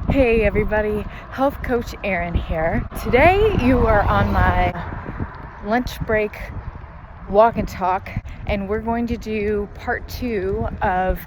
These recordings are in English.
Hey everybody, Health Coach Erin here. Today you are on my lunch break walk and talk, and we're going to do part 2 of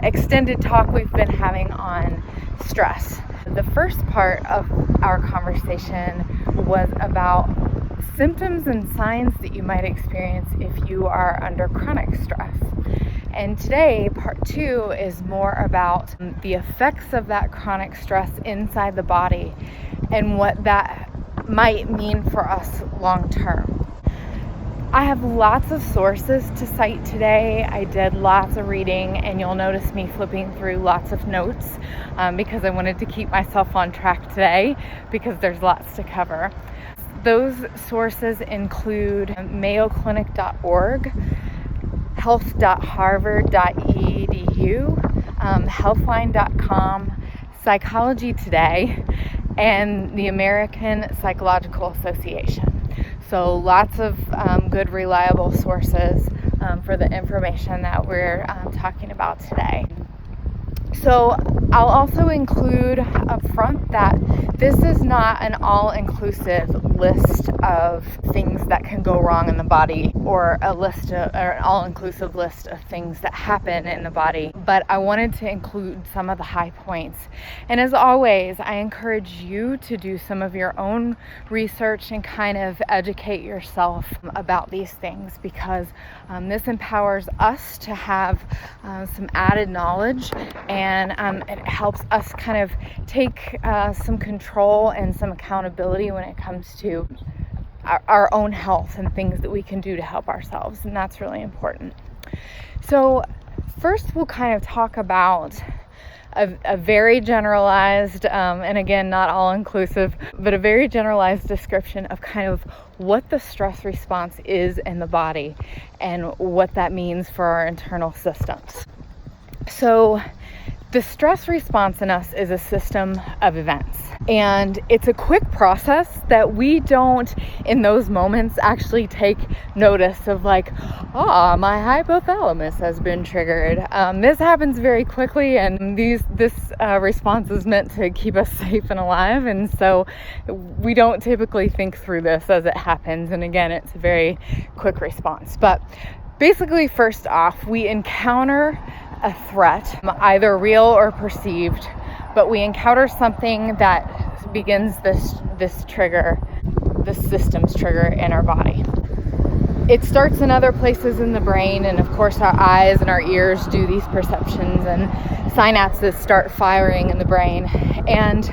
extended talk we've been having on stress. The first part of our conversation was about symptoms and signs that you might experience if you are under chronic stress. And today, part 2 is more about the effects of that chronic stress inside the body and what that might mean for us long term. I have lots of sources to cite today. I did lots of reading, and you'll notice me flipping through lots of notes because I wanted to keep myself on track today because there's lots to cover. Those sources include mayoclinic.org, health.harvard.edu, healthline.com, Psychology Today, and the American Psychological Association. So lots of good, reliable sources for the information that we're talking about today. So I'll also include up front that this is not an all-inclusive list of things that can go wrong in the body, or an all-inclusive list of things that happen in the body, but I wanted to include some of the high points. And as always, I encourage you to do some of your own research and kind of educate yourself about these things, because this empowers us to have some added knowledge, and it helps us kind of take some control and some accountability when it comes to our own health and things that we can do to help ourselves, and that's really important. So first we'll kind of talk about a very generalized, and again, not all-inclusive, but a very generalized description of kind of what the stress response is in the body and what that means for our internal systems. So the stress response in us is a system of events, and it's a quick process that we don't, in those moments, actually take notice of, like, my hypothalamus has been triggered. This happens very quickly, and this response is meant to keep us safe and alive, and so we don't typically think through this as it happens, and again, it's a very quick response. But basically, first off, we encounter a threat, either real or perceived, but we encounter something that begins this trigger, this system's trigger in our body. It starts in other places in the brain, and of course our eyes and our ears do these perceptions, and synapses start firing in the brain, and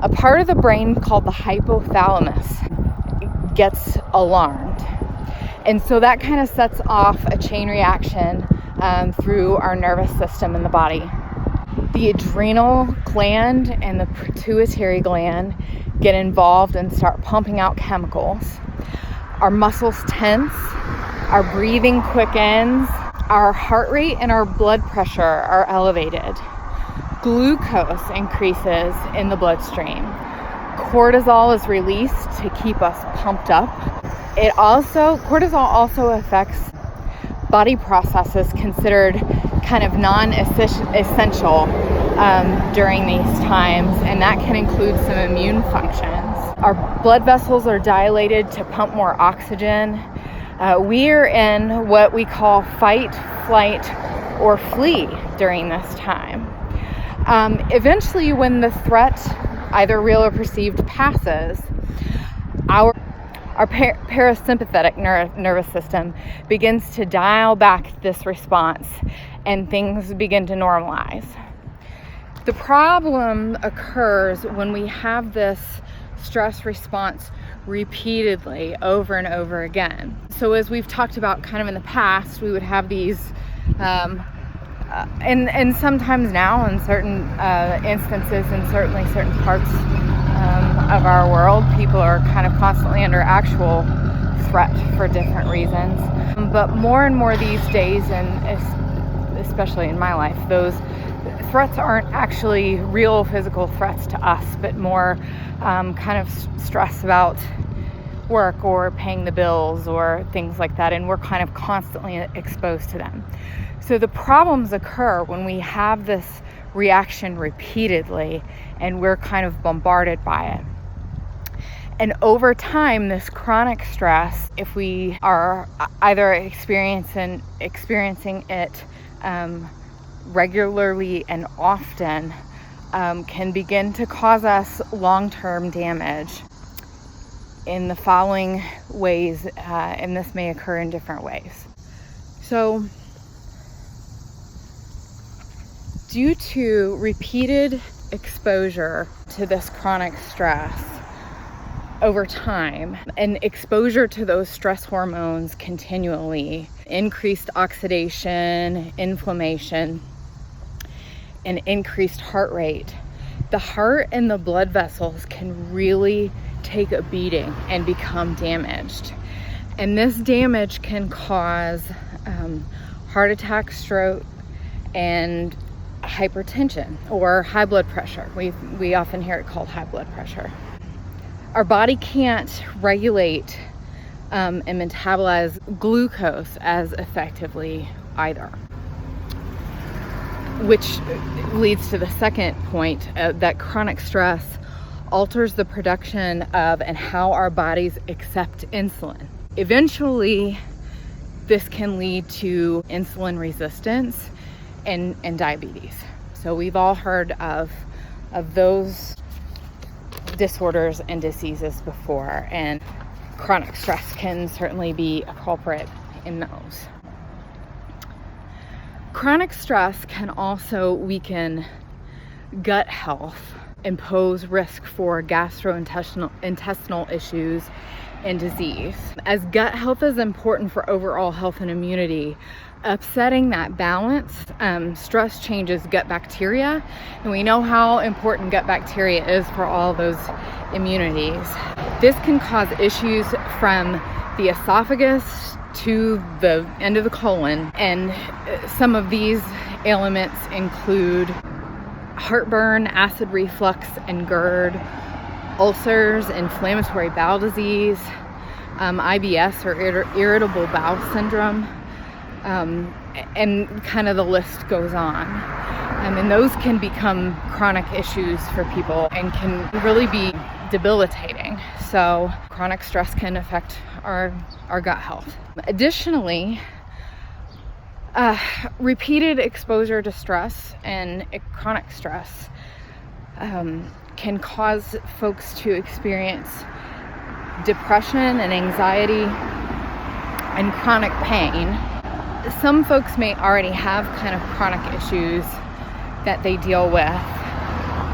a part of the brain called the hypothalamus gets alarmed. And so that kind of sets off a chain reaction through our nervous system in the body. The adrenal gland and the pituitary gland get involved and start pumping out chemicals. Our muscles tense, our breathing quickens, our heart rate and our blood pressure are elevated. Glucose increases in the bloodstream. Cortisol is released to keep us pumped up. Cortisol also affects body processes considered kind of non-essential during these times, and that can include some immune functions. Our blood vessels are dilated to pump more oxygen. We are in what we call fight, flight, or flee during this time. Eventually, when the threat, either real or perceived, passes, our parasympathetic nervous system begins to dial back this response, and things begin to normalize. The problem occurs when we have this stress response repeatedly over and over again. So as we've talked about kind of in the past, we would have these and sometimes now in certain instances, and certainly certain parts of our world, people are kind of constantly under actual threat for different reasons. But more and more these days, and especially in my life, those threats aren't actually real physical threats to us, but more kind of stress about work or paying the bills or things like that, and we're kind of constantly exposed to them. So the problems occur when we have this reaction repeatedly, and we're kind of bombarded by it. And over time, this chronic stress, if we are either experiencing it regularly and often, can begin to cause us long-term damage in the following ways, and this may occur in different ways. So, due to repeated exposure to this chronic stress over time, and exposure to those stress hormones continually, increased oxidation, inflammation, and increased heart rate, the heart and the blood vessels can really take a beating and become damaged. And this damage can cause heart attack, stroke, and hypertension or high blood pressure. We often hear it called high blood pressure. Our body can't regulate and metabolize glucose as effectively either, which leads to the second point, that chronic stress alters the production of and how our bodies accept insulin. Eventually, this can lead to insulin resistance and diabetes. So we've all heard of those disorders and diseases before, and chronic stress can certainly be a culprit in those. Chronic stress can also weaken gut health and pose risk for gastrointestinal issues and disease. As gut health is important for overall health and immunity, upsetting that balance, stress changes gut bacteria, and we know how important gut bacteria is for all those immunities. This can cause issues from the esophagus to the end of the colon, and some of these ailments include heartburn, acid reflux and GERD, ulcers, inflammatory bowel disease, IBS or irritable bowel syndrome, and kind of the list goes on. And those can become chronic issues for people and can really be debilitating. So chronic stress can affect our gut health. Additionally, repeated exposure to stress and chronic stress can cause folks to experience depression and anxiety and chronic pain. Some folks may already have kind of chronic issues that they deal with,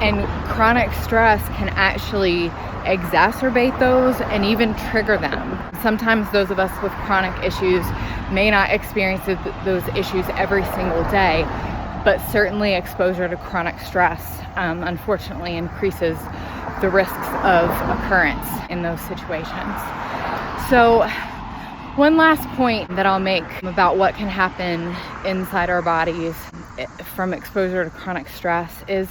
and chronic stress can actually exacerbate those and even trigger them. Sometimes those of us with chronic issues may not experience those issues every single day, but certainly exposure to chronic stress unfortunately increases the risks of occurrence in those situations. So one last point that I'll make about what can happen inside our bodies from exposure to chronic stress is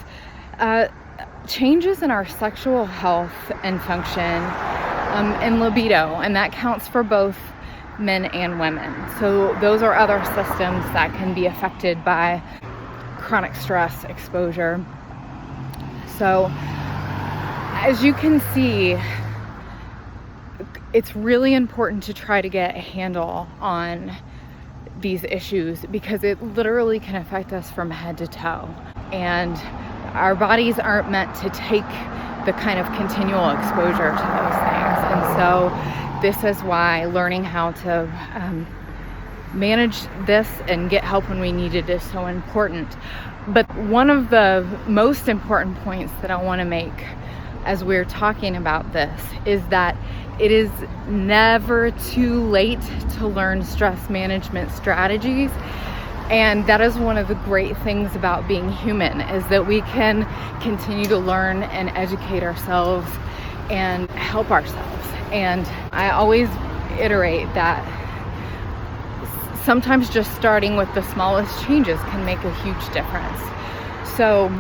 changes in our sexual health and function and libido, and that counts for both men and women. So those are other systems that can be affected by chronic stress exposure. So as you can see, it's really important to try to get a handle on these issues because it literally can affect us from head to toe. And our bodies aren't meant to take the kind of continual exposure to those things. And so this is why learning how to manage this and get help when we need it is so important. But one of the most important points that I want to make as we're talking about this is that it is never too late to learn stress management strategies. And that is one of the great things about being human, is that we can continue to learn and educate ourselves and help ourselves. And I always iterate that sometimes just starting with the smallest changes can make a huge difference. So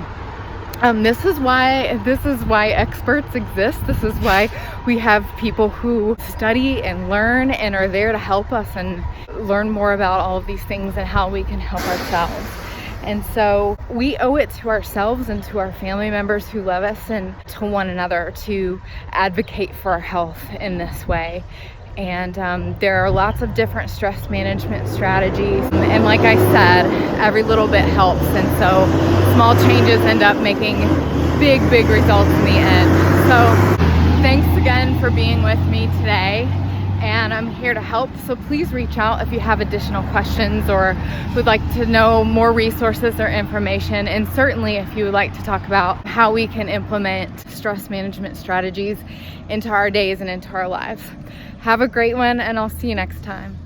this is why experts exist. This is why we have people who study and learn and are there to help us and learn more about all of these things and how we can help ourselves. And so we owe it to ourselves and to our family members who love us and to one another to advocate for our health in this way. And there are lots of different stress management strategies. And like I said, every little bit helps. And so small changes end up making big, big results in the end. So thanks again for being with me today. And I'm here to help, so please reach out if you have additional questions or would like to know more resources or information. And certainly if you would like to talk about how we can implement stress management strategies into our days and into our lives. Have a great one, and I'll see you next time.